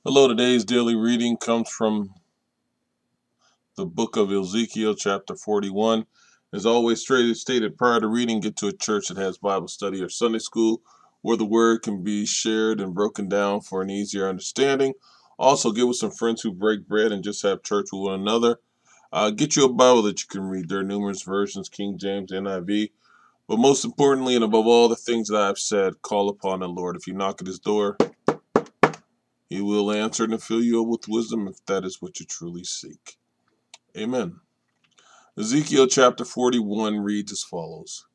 Hello, today's daily reading comes from the book of Ezekiel, chapter 41. As always, stated prior to reading, get to a church that has Bible study or Sunday school where the word can be shared and broken down for an easier understanding. Also, get with some friends who break bread and just have church with one another. Get you a Bible that you can read. There are numerous versions, King James, NIV. But most importantly, and above all the things that I've said, call upon the Lord. If you knock at his door, he will answer and fill you up with wisdom if that is what you truly seek. Amen. Ezekiel chapter 41 reads as follows.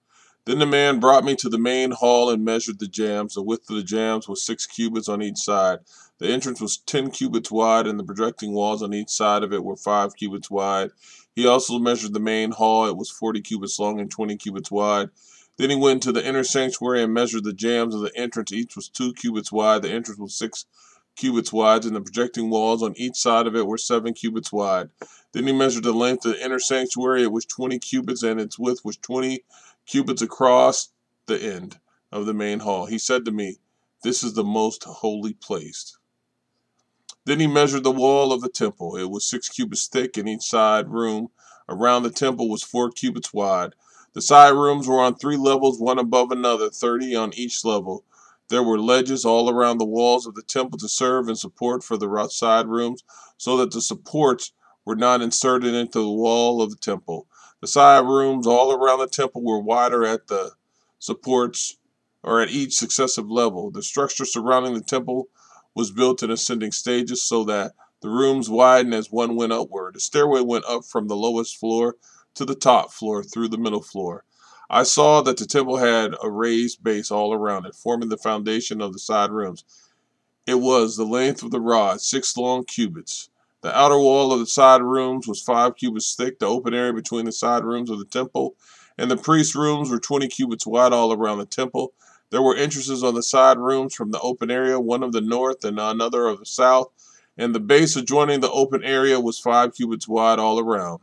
Then the man brought me to the main hall and measured the jambs. The width of the jambs was 6 cubits on each side. The entrance was 10 cubits wide, and the projecting walls on each side of it were 5 cubits wide. He also measured the main hall. It was 40 cubits long and 20 cubits wide. Then he went into the inner sanctuary and measured the jambs of the entrance. Each was 2 cubits wide. The entrance was 6 cubits wide, and the projecting walls on each side of it were 7 cubits wide. Then he measured the length of the inner sanctuary. It was 20 cubits, and its width was 20 cubits across the end of the main hall. He said to me, "This is the most holy place." Then he measured the wall of the temple. It was 6 cubits thick, and each side room around the temple was 4 cubits wide. The side rooms were on 3 levels, one above another, 30 on each level. There were ledges all around the walls of the temple to serve and support for the side rooms, so that the supports were not inserted into the wall of the temple. The side rooms all around the temple were wider at the supports or at each successive level. The structure surrounding the temple was built in ascending stages so that the rooms widened as one went upward. The stairway went up from the lowest floor to the top floor through the middle floor. I saw that the temple had a raised base all around it, forming the foundation of the side rooms. It was the length of the rod, 6 long cubits. The outer wall of the side rooms was 5 cubits thick. The open area between the side rooms of the temple and the priest rooms were 20 cubits wide all around the temple. There were entrances on the side rooms from the open area, one of the north and another of the south, and the base adjoining the open area was 5 cubits wide all around.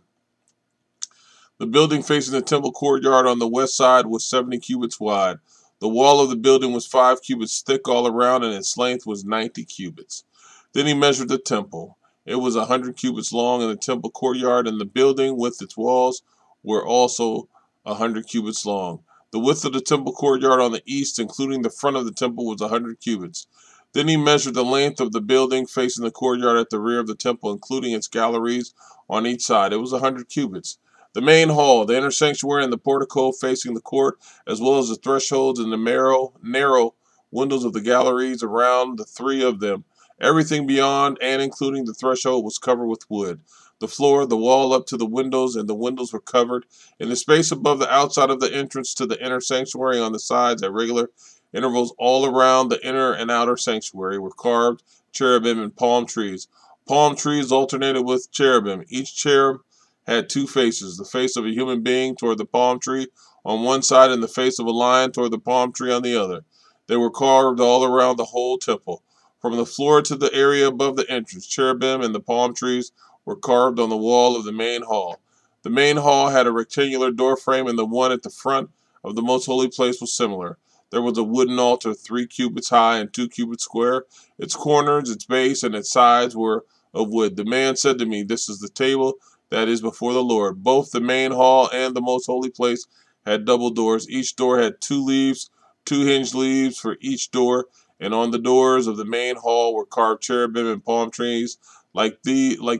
The building facing the temple courtyard on the west side was 70 cubits wide. The wall of the building was 5 cubits thick all around, and its length was 90 cubits. Then he measured the temple. It was 100 cubits long, and the temple courtyard and the building with its walls were also 100 cubits long. The width of the temple courtyard on the east, including the front of the temple, was 100 cubits. Then he measured the length of the building facing the courtyard at the rear of the temple, including its galleries on each side. It was 100 cubits. The main hall, the inner sanctuary, and the portico facing the court, as well as the thresholds and the narrow windows of the galleries around the 3 of them. Everything beyond and including the threshold was covered with wood. The floor, the wall up to the windows, and the windows were covered. In the space above the outside of the entrance to the inner sanctuary on the sides at regular intervals all around the inner and outer sanctuary were carved cherubim and palm trees. Palm trees alternated with cherubim. Each cherub had 2 faces, the face of a human being toward the palm tree on one side and the face of a lion toward the palm tree on the other. They were carved all around the whole temple. From the floor to the area above the entrance, cherubim and the palm trees were carved on the wall of the main hall. The main hall had a rectangular door frame, and the one at the front of the most holy place was similar. There was a wooden altar 3 cubits high and 2 cubits square. Its corners, its base, and its sides were of wood. The man said to me, "This is the table that is before the Lord." Both the main hall and the most holy place had double doors. Each door had 2 leaves, 2 hinged leaves for each door, and on the doors of the main hall were carved cherubim and palm trees like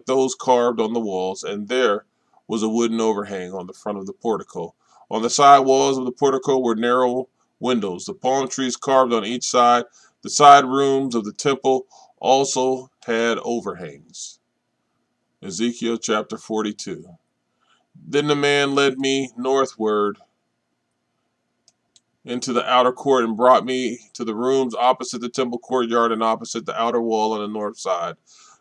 those carved on the walls, and there was a wooden overhang on the front of the portico. On the side walls of the portico were narrow windows, the palm trees carved on each side. The side rooms of the temple also had overhangs. Ezekiel chapter 42. Then the man led me northward into the outer court and brought me to the rooms opposite the temple courtyard and opposite the outer wall on the north side.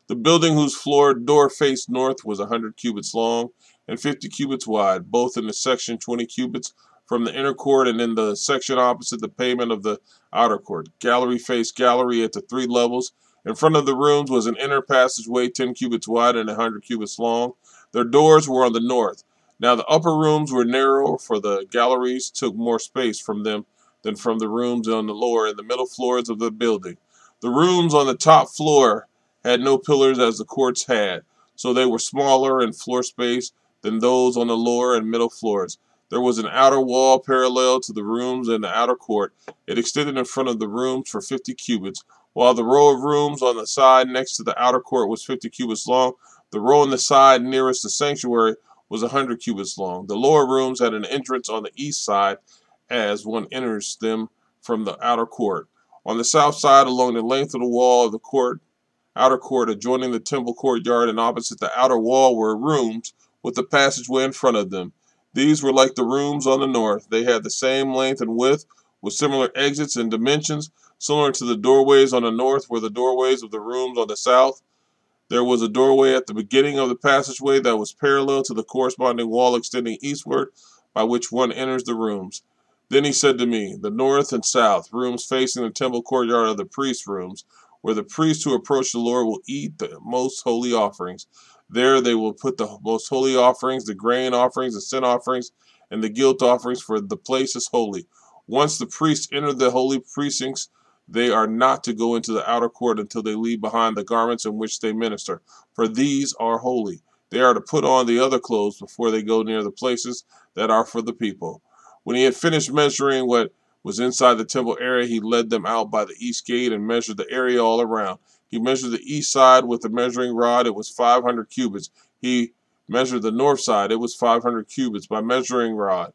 The building whose floor door faced north was 100 cubits long and 50 cubits wide, both in the section 20 cubits from the inner court and in the section opposite the pavement of the outer court. Gallery faced gallery at the 3 levels. In front of the rooms was an inner passageway 10 cubits wide and 100 cubits long. Their doors were on the north. Now the upper rooms were narrow, for the galleries took more space from them than from the rooms on the lower and the middle floors of the building. The rooms on the top floor had no pillars as the courts had, so they were smaller in floor space than those on the lower and middle floors. There was an outer wall parallel to the rooms in the outer court. It extended in front of the rooms for 50 cubits, while the row of rooms on the side next to the outer court was 50 cubits long. The row on the side nearest the sanctuary was 100 cubits long. The lower rooms had an entrance on the east side as one enters them from the outer court. On the south side, along the length of the wall of the outer court adjoining the temple courtyard and opposite the outer wall were rooms with a passageway in front of them. These were like the rooms on the north. They had the same length and width, with similar exits and dimensions. Similar to the doorways on the north were the doorways of the rooms on the south. There was a doorway at the beginning of the passageway that was parallel to the corresponding wall extending eastward, by which one enters the rooms. Then he said to me, the north and south, rooms facing the temple courtyard are the priest rooms, where the priests who approach the Lord will eat the most holy offerings. There they will put the most holy offerings, the grain offerings, the sin offerings, and the guilt offerings, for the place is holy. Once the priests enter the holy precincts, they are not to go into the outer court until they leave behind the garments in which they minister, for these are holy. They are to put on the other clothes before they go near the places that are for the people. When he had finished measuring what was inside the temple area, he led them out by the east gate and measured the area all around. He measured the east side with the measuring rod. It was 500 cubits. He measured the north side. It was 500 cubits by measuring rod.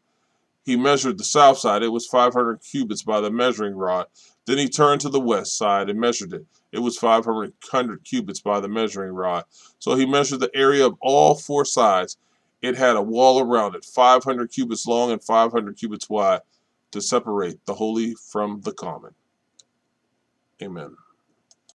He measured the south side. It was 500 cubits by the measuring rod. Then he turned to the west side and measured it. It was 500 cubits by the measuring rod. So he measured the area of all four sides. It had a wall around it, 500 cubits long and 500 cubits wide, to separate the holy from the common. Amen.